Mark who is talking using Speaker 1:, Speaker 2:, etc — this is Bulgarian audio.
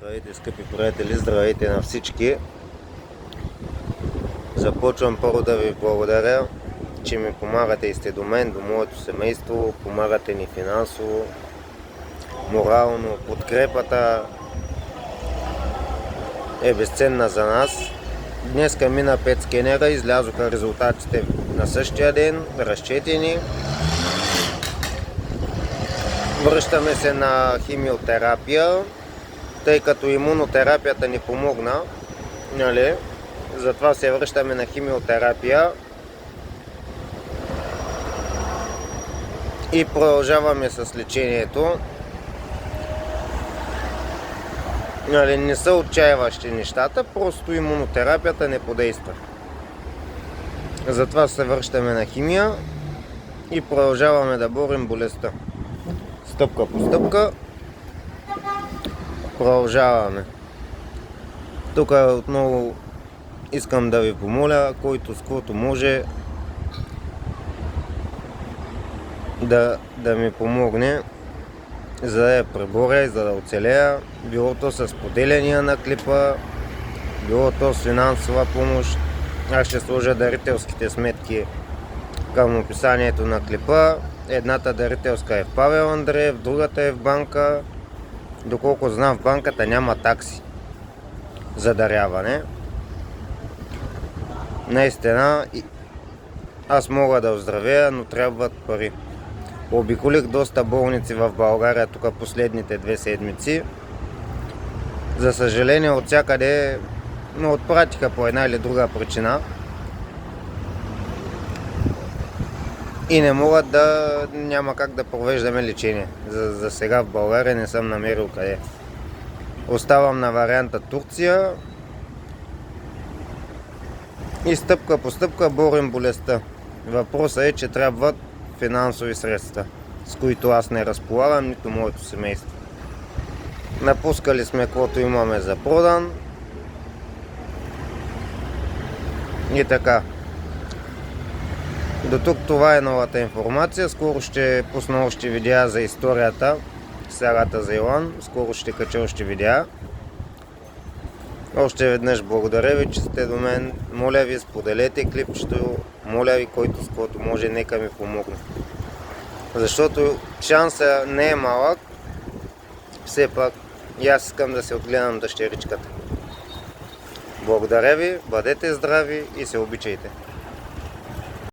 Speaker 1: Здравейте, скъпи приятели, здравейте на всички. Започвам първо да ви благодаря, че ми помагате и сте до мен, до моето семейство, помагате ни финансово, морално, подкрепата е безценна за нас. Днеска мина 5 скенера, излязоха резултатите на същия ден, разчетени. Връщаме се на химиотерапия, тъй като имунотерапията ни помогна, нали? Затова се връщаме на химиотерапия и продължаваме с лечението. Нали, не са отчаиващи нещата, просто имунотерапията не подейства. Затова се връщаме на химия и продължаваме да борим болестта. Стъпка по стъпка продължаваме. Тук отново искам да ви помоля, който с каквото може да ми помогне, за да я преборя и за да оцелея. Било то с поделяния на клипа, било то с финансова помощ. Аз ще сложа дарителските сметки към описанието на клипа. Едната дарителска е в Павел Андреев, другата е в банка. Доколко знам, в банката няма такси за даряване. Наистина, аз мога да оздравея, но трябват пари. Обиколих доста болници в България тук последните 2 седмици. За съжаление, от всякъде ме отпратиха по една или друга причина. И не могат няма как да провеждаме лечение. За сега в България не съм намерил къде. Оставам на варианта Турция и стъпка по стъпка борим болестта. Въпросът е, че трябват финансови средства, с които аз не разполагам, нито моето семейство. Напускали сме каквото имаме за продан и така. До тук това е новата информация. Скоро ще пусна още видеа за историята, сагата за Илан. Скоро ще кача още видеа. Още веднъж благодаря ви, че сте до мен. Моля ви, споделете клипчето. Моля ви, който с който може, нека ми помогне. Защото шанса не е малък. Все пак и аз искам да се отгледам дъщеричката. Благодаря ви, бъдете здрави и се обичайте.